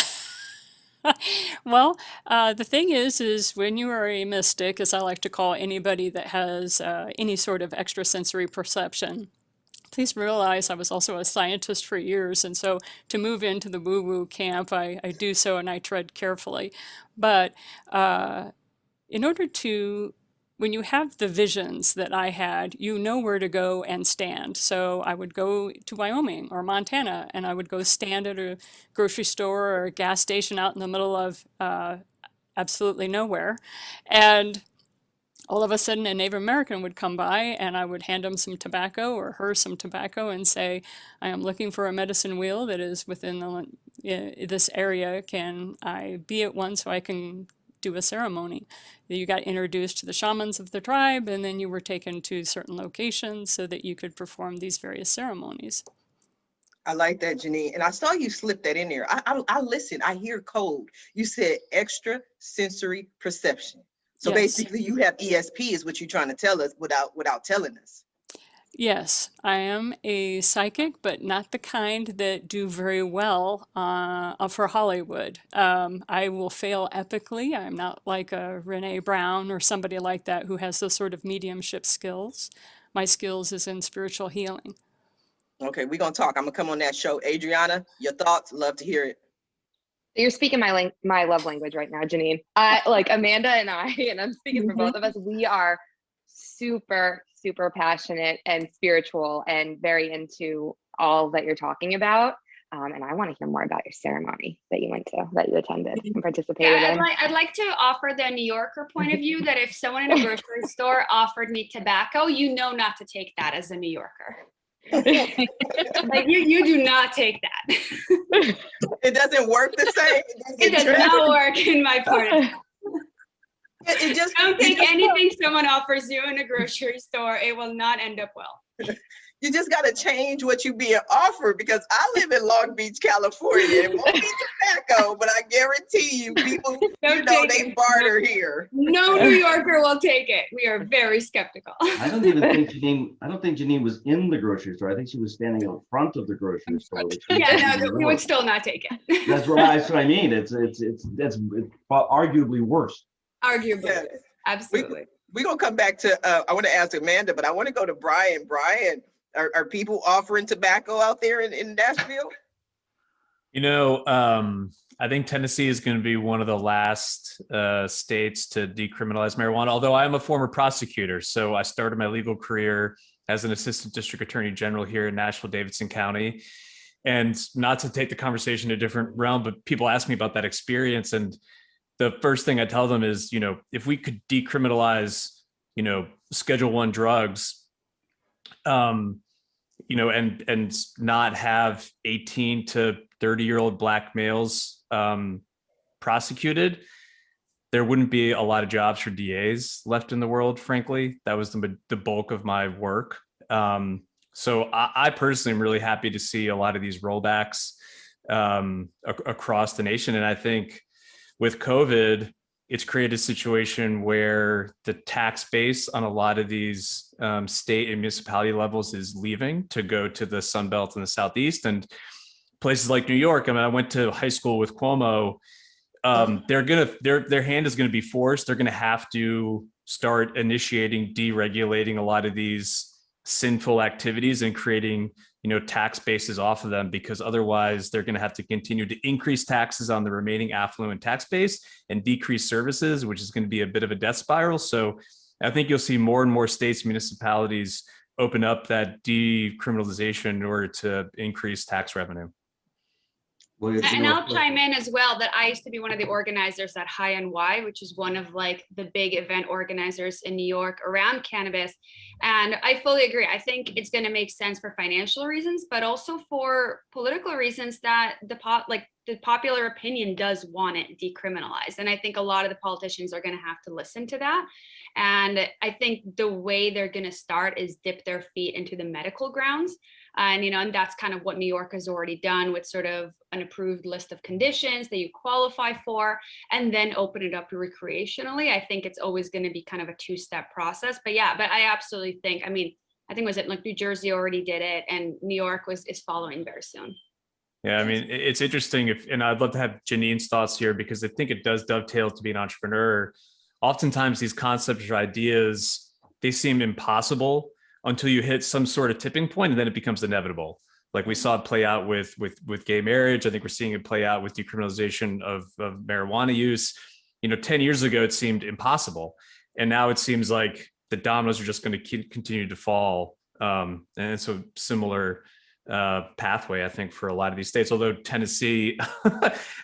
happen? Well, the thing is when you are a mystic, as I like to call anybody that has any sort of extrasensory perception, please realize I was also a scientist for years. And so to move into the woo-woo camp, I do so and I tread carefully. But in order to, when you have the visions that I had, you know where to go and stand. So I would go to Wyoming or Montana, and I would go stand at a grocery store or a gas station out in the middle of absolutely nowhere. And all of a sudden a Native American would come by, and I would hand him some tobacco or her some tobacco and say, I am looking for a medicine wheel that is within this area. Can I be at one so I can do a ceremony? You got introduced to the shamans of the tribe, and then you were taken to certain locations so that you could perform these various ceremonies. I like that, Janine. And I saw you slip that in there. I listen, I hear code. You said extra sensory perception. So Yes. basically you have ESP is what you're trying to tell us without telling us. Yes, I am a psychic, but not the kind that do very well for Hollywood. I will fail epically. I'm not like a Renee Brown or somebody like that who has those sort of mediumship skills. My skills is in spiritual healing. Okay, we're going to talk. I'm going to come on that show. Adriana, your thoughts? Love to hear it. You're speaking my love language right now, Janine. Like Amanda and I, and I'm speaking for both of us, we are super passionate and spiritual and very into all that you're talking about. And I want to hear more about your ceremony that you went to, that you attended and participated Yeah, in. I'd like to offer the New Yorker point of view that if someone in a grocery store offered me tobacco, you know not to take that as a New Yorker. Like you do not take that. It doesn't work the same. It does not work in my part of town. It just Don't take anything someone offers you in a grocery store. It will not end up well. You just got to change what you being offered, because I live in Long Beach, California. It won't be tobacco, but I guarantee you, people, they barter here. No New Yorker will take it. We are very skeptical. I don't think Janine was in the grocery store. I think she was standing out front of the grocery store. Yeah, no, we would still not take it. That's what I mean. It's arguably worse. Arguably, Yeah. Absolutely. We're going to come back to, I want to ask Amanda, but I want to go to Brian. Brian, are people offering tobacco out there in Nashville? You know, I think Tennessee is going to be one of the last states to decriminalize marijuana, although I am a former prosecutor. So I started my legal career as an assistant district attorney general here in Nashville, Davidson County. And not to take the conversation to a different realm, but people ask me about that experience. And the first thing I tell them is, you know, if we could decriminalize, you know, Schedule I drugs, you know, and not have 18 to 30-year-old Black males prosecuted, there wouldn't be a lot of jobs for DAs left in the world, frankly. That was the bulk of my work. So I personally am really happy to see a lot of these rollbacks across the nation. And I think with COVID, it's created a situation where the tax base on a lot of these state and municipality levels is leaving to go to the Sun Belt and the Southeast, and places like New York. I mean, I went to high school with Cuomo. Their hand is going to be forced. They're going to have to start initiating, deregulating a lot of these sinful activities and creating, you know, tax bases off of them, because otherwise they're going to have to continue to increase taxes on the remaining affluent tax base and decrease services, which is going to be a bit of a death spiral. So I think you'll see more and more states, municipalities open up that decriminalization in order to increase tax revenue. Well, And I'll chime in as well that I used to be one of the organizers at High NY, which is one of like the big event organizers in New York around cannabis. And I fully agree. I think it's going to make sense for financial reasons, but also for political reasons that the popular opinion does want it decriminalized. And I think a lot of the politicians are going to have to listen to that. And I think the way they're going to start is dip their feet into the medical grounds. And, you know, and that's kind of what New York has already done with sort of an approved list of conditions that you qualify for, and then open it up recreationally. I think it's always going to be kind of a two-step process. But yeah, but I absolutely think, I mean, I think was it like New Jersey already did it, and New York is following very soon. Yeah, I mean, it's interesting and I'd love to have Janine's thoughts here, because I think it does dovetail to be an entrepreneur. Oftentimes these concepts or ideas, they seem impossible until you hit some sort of tipping point, and then it becomes inevitable. Like we saw it play out with gay marriage. I think we're seeing it play out with decriminalization of marijuana use. You know, 10 years ago, it seemed impossible. And now it seems like the dominoes are just going to continue to fall. And it's a similar pathway, I think, for a lot of these states. Although Tennessee,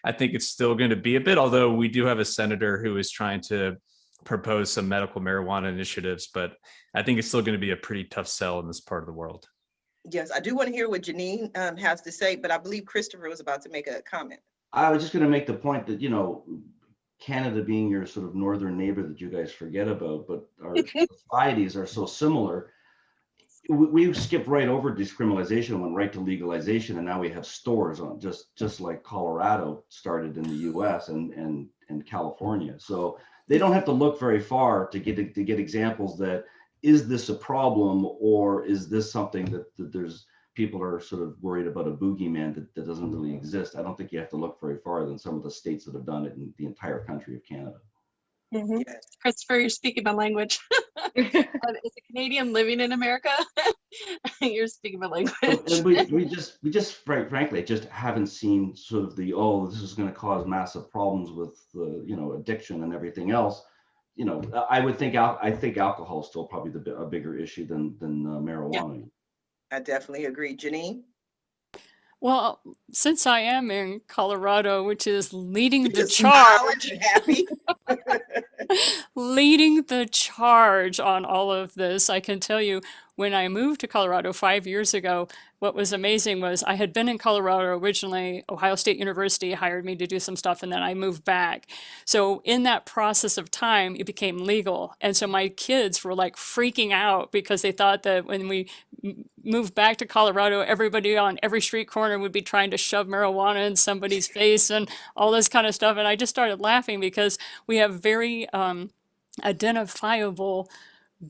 I think it's still going to be a bit, although we do have a senator who is trying to propose some medical marijuana initiatives, but I think it's still going to be a pretty tough sell in this part of the world. Yes, I do want to hear what Janine has to say, but I believe Christopher was about to make a comment. I was just going to make the point that, you know, Canada being your sort of northern neighbor that you guys forget about, but our societies are so similar. We skipped right over decriminalization, went right to legalization, and now we have stores on just like Colorado started in the US and California. So they don't have to look very far to get examples that, is this a problem, or is this something that there's people are sort of worried about a boogeyman that doesn't really exist. I don't think you have to look very far than some of the states that have done it in the entire country of Canada. Mm-hmm. Yes. Christopher, you're speaking my language. As a Canadian living in America, you're speaking my language. And we just frankly just haven't seen sort of the, oh, this is going to cause massive problems with the, you know, addiction and everything else. You know, I think alcohol is still probably a bigger issue than marijuana. Yeah. I definitely agree. Janine? Well, since I am in Colorado, which is leading the Just smiling charge, and happy. leading the charge on all of this, I can tell you when I moved to Colorado 5 years ago, what was amazing was I had been in Colorado originally. Ohio State University hired me to do some stuff, and then I moved back. So in that process of time, it became legal. And so my kids were like freaking out because they thought that when we moved back to Colorado, everybody on every street corner would be trying to shove marijuana in somebody's face and all this kind of stuff. And I just started laughing because we have very identifiable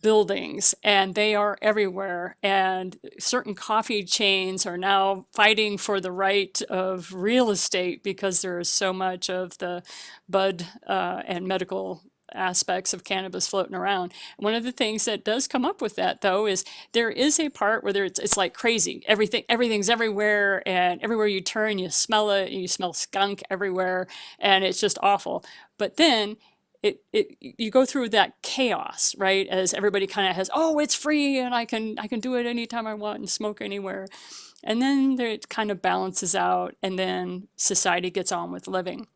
buildings and they are everywhere, and certain coffee chains are now fighting for the right of real estate because there is so much of the bud and medical aspects of cannabis floating around. One of the things that does come up with that though is there is a part where it's like crazy. Everything's everywhere, and everywhere you turn you smell it, and you smell skunk everywhere, and it's just awful. But then you go through that chaos, right? As everybody kind of has, oh, it's free and I can do it anytime I want and smoke anywhere. And then it kind of balances out, and then society gets on with living.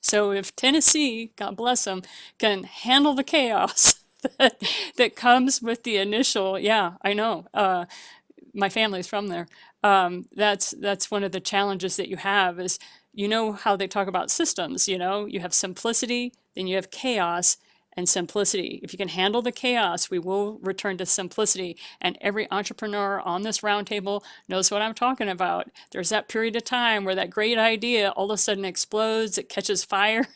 So if Tennessee, God bless them, can handle the chaos that comes with the initial, yeah, I know, my family's from there. That's one of the challenges that you have is, you know how they talk about systems, you have simplicity, then you have chaos and simplicity. If you can handle the chaos, we will return to simplicity. And every entrepreneur on this roundtable knows what I'm talking about. There's that period of time where that great idea all of a sudden explodes, it catches fire.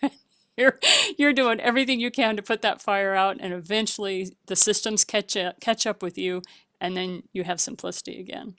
You're doing everything you can to put that fire out, and eventually the systems catch up with you, and then you have simplicity again.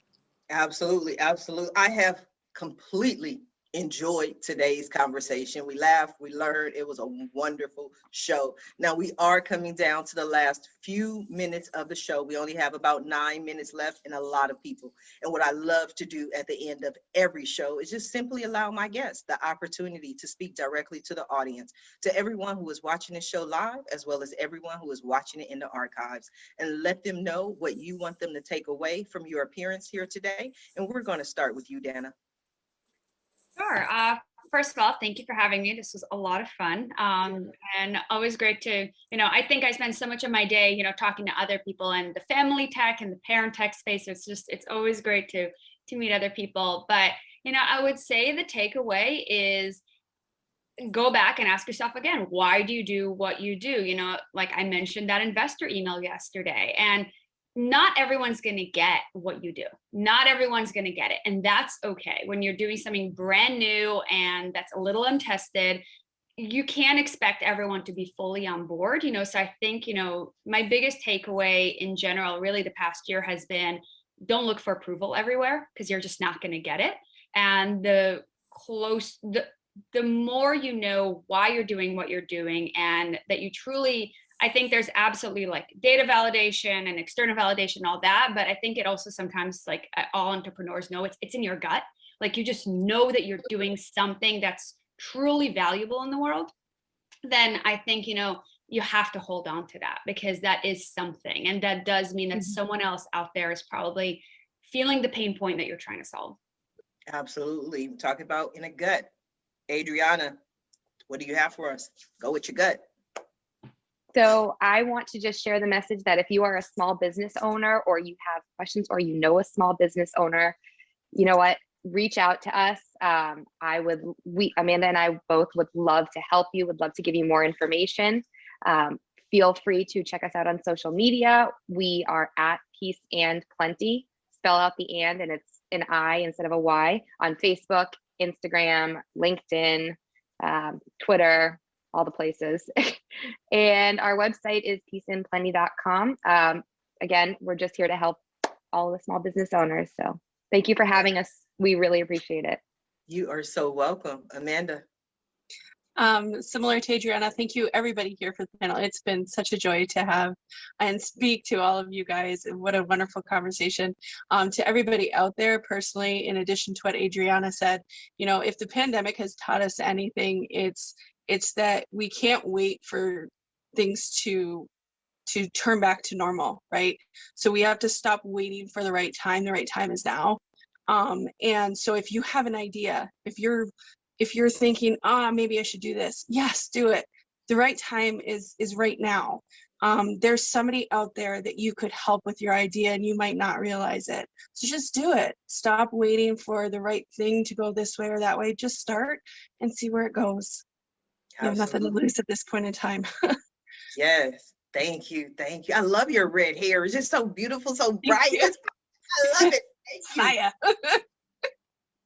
Absolutely, absolutely. I have completely enjoyed today's conversation. We laughed, we learned. It was a wonderful show. Now we are coming down to the last few minutes of the show. We only have about 9 minutes left and a lot of people. And what I love to do at the end of every show is just simply allow my guests the opportunity to speak directly to the audience, to everyone who is watching the show live, as well as everyone who is watching it in the archives, and let them know what you want them to take away from your appearance here today. And we're going to start with you, Dana. Sure. First of all, thank you for having me. This was a lot of fun, and always great to, I think I spend so much of my day, talking to other people in the family tech and the parent tech space. It's always great to meet other people. But, I would say the takeaway is go back and ask yourself again, why do you do what you do? Like I mentioned that investor email yesterday, and not everyone's going to get what you do. Not everyone's going to get it. And that's okay. When you're doing something brand new and that's a little untested, you can't expect everyone to be fully on board, So I think, my biggest takeaway in general, really the past year has been, don't look for approval everywhere, because you're just not going to get it. And the more you know why you're doing what you're doing, and that you truly, I think there's absolutely like data validation and external validation, all that. But I think it also sometimes, like all entrepreneurs know, it's in your gut. Like you just know that you're doing something that's truly valuable in the world. Then I think, you have to hold on to that, because that is something. And that does mean that someone else out there is probably feeling the pain point that you're trying to solve. Absolutely. We're talking about in a gut. Adreanna, what do you have for us? Go with your gut. So I want to just share the message that if you are a small business owner, or you have questions, or you know a small business owner, you know what, reach out to us. Amanda and I both would love to help you, would love to give you more information. Feel free to check us out on social media. We are at Peace and Plenti, spell out the and it's an I instead of a Y, on Facebook, Instagram, LinkedIn, Twitter, all the places. And our website is peaceandplenti.com. Again, we're just here to help all the small business owners. So thank you for having us. We really appreciate it. You are so welcome. Amanda. Similar to Adriana, thank you everybody here for the panel. It's been such a joy to have and speak to all of you guys. What a wonderful conversation. To everybody out there personally, in addition to what Adriana said, if the pandemic has taught us anything, it's that we can't wait for things to turn back to normal, right? So we have to stop waiting for the right time. The right time is now. And so if you have an idea, if you're thinking, maybe I should do this, yes, do it. The right time is right now. There's somebody out there that you could help with your idea and you might not realize it. So just do it. Stop waiting for the right thing to go this way or that way. Just start and see where it goes. You have nothing to lose at this point in time. Yes. Thank you. Thank you. I love your red hair. It's just so beautiful, so bright. I love it. Thank you.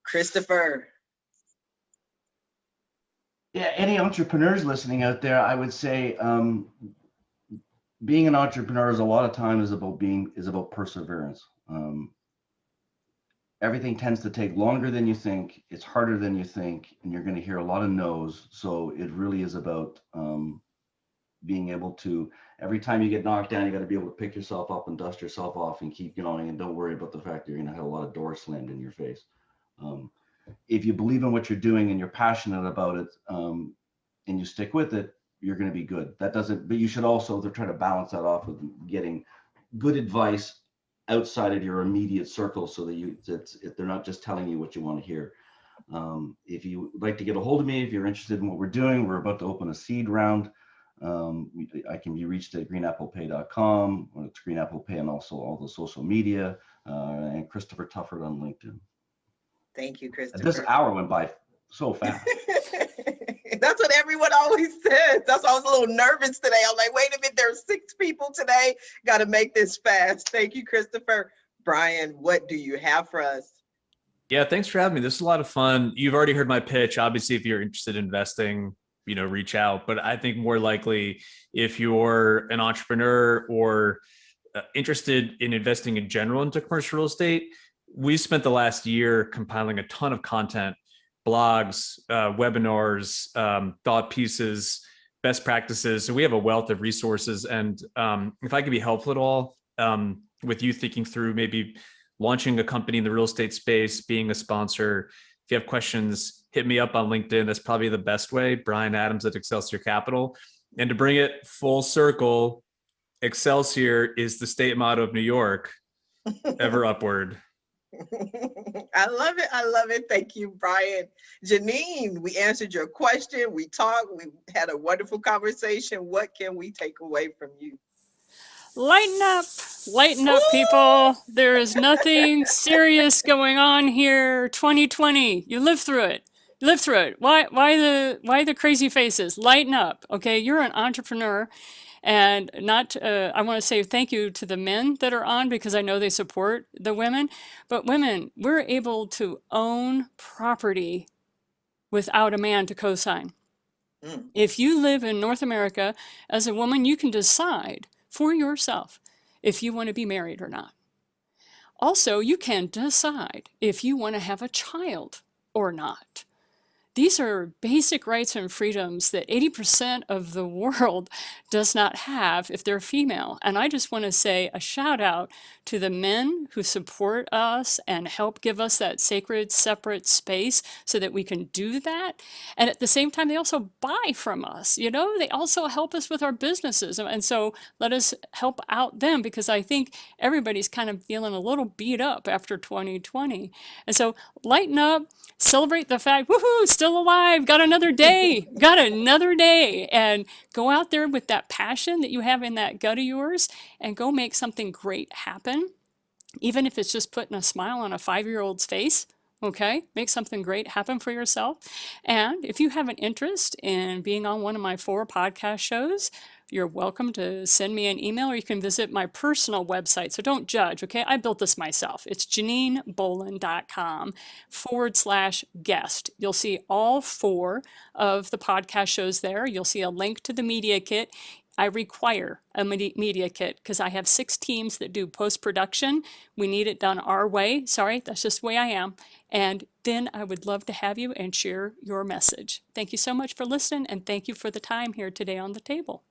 Christopher. Yeah, any entrepreneurs listening out there, I would say being an entrepreneur is a lot of time is about perseverance. Everything tends to take longer than you think. It's harder than you think, and you're going to hear a lot of no's. So it really is about being able to, every time you get knocked down, you got to be able to pick yourself up and dust yourself off and keep going, and don't worry about the fact that you're going to have a lot of doors slammed in your face. If you believe in what you're doing and you're passionate about it, and you stick with it, you're going to be good. But you should also try to balance that off with getting good advice outside of your immediate circle, so that they're not just telling you what you want to hear. If you would like to get a hold of me, if you're interested in what we're doing, we're about to open a seed round. I can be reached at greenapplepay.com, or it's Green Apple Pay, and also all the social media, and Christopher Tufford on LinkedIn. Thank you, Christopher. This hour went by so fast. That's what everyone always says. That's why I was a little nervous today. I'm like, wait a minute, there's 6 people today. Got to make this fast. Thank you, Christopher. Brian, what do you have for us? Yeah, thanks for having me. This is a lot of fun. You've already heard my pitch. Obviously, if you're interested in investing, reach out. But I think more likely, if you're an entrepreneur or interested in investing in general into commercial real estate, we spent the last year compiling a ton of content, blogs, webinars, thought pieces, best practices. So we have a wealth of resources. And if I could be helpful at all with you thinking through maybe launching a company in the real estate space, being a sponsor, if you have questions, hit me up on LinkedIn. That's probably the best way. Brian Adams at Excelsior Capital. And to bring it full circle, Excelsior is the state motto of New York, ever upward. I love it. I love it. Thank you, Brian. Janine, we answered your question. We talked. We had a wonderful conversation. What can we take away from you? Lighten up, people. There is nothing serious going on here. 2020, you live through it. Why the crazy faces? Lighten up, okay? You're an entrepreneur. And I want to say thank you to the men that are on, because I know they support the women. But women, we're able to own property without a man to co-sign. If you live in North America as a woman, you can decide for yourself if you want to be married or not. Also, you can decide if you want to have a child or not. These are basic rights and freedoms that 80% of the world does not have if they're female. And I just want to say a shout out to the men who support us and help give us that sacred, separate space so that we can do that. And at the same time, they also buy from us. They also help us with our businesses. And so let us help out them, because I think everybody's kind of feeling a little beat up after 2020. And so lighten up, celebrate the fact, woohoo, still alive, got another day, and go out there with that passion that you have in that gut of yours and go make something great happen. Even if it's just putting a smile on a 5-year-old's face, okay? Make something great happen for yourself. And if you have an interest in being on one of my 4 podcast shows, you're welcome to send me an email, or you can visit my personal website. So don't judge, okay? I built this myself. It's JanineBolan.com/guest. You'll see all 4 of the podcast shows there. You'll see a link to the media kit. I require a media kit because I have 6 teams that do post-production. We need it done our way. Sorry, that's just the way I am. And then I would love to have you and share your message. Thank you so much for listening, and thank you for the time here today on the table.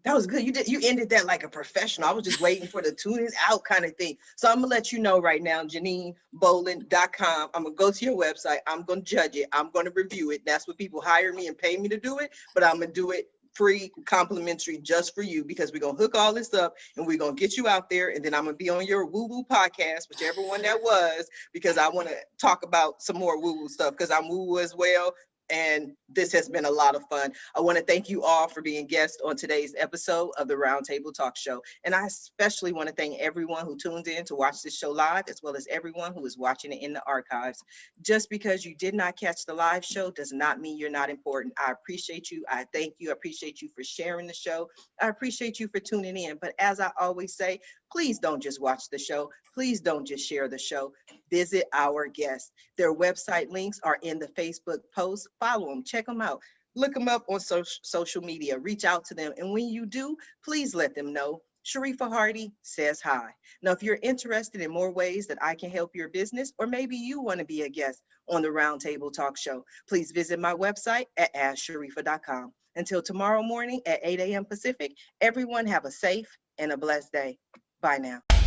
That was good. You ended that like a professional. I was just waiting for the tune it out kind of thing. So I'm going to let you know right now, JanineBolan.com. I'm going to go to your website. I'm going to judge it. I'm going to review it. That's what people hire me and pay me to do it. But I'm going to do it free, complimentary, just for you, because we're gonna hook all this up and we're gonna get you out there, and then I'm gonna be on your woo-woo podcast, whichever one that was, because I want to talk about some more woo-woo stuff, because I'm woo-woo as well. And this has been a lot of fun. I want to thank you all for being guests on today's episode of the Roundtable Talk Show. And I especially want to thank everyone who tuned in to watch this show live, as well as everyone who is watching it in the archives. Just because you did not catch the live show does not mean you're not important. I appreciate you. I thank you. I appreciate you for sharing the show. I appreciate you for tuning in. But as I always say, please don't just watch the show. Please don't just share the show. Visit our guests. Their website links are in the Facebook post. Follow them, check them out. Look them up on social media. Reach out to them. And when you do, please let them know Sharifa Hardy says hi. Now, if you're interested in more ways that I can help your business, or maybe you want to be a guest on the Roundtable Talk Show, please visit my website at asksharifa.com. Until tomorrow morning at 8 a.m. Pacific, everyone have a safe and a blessed day. Bye now.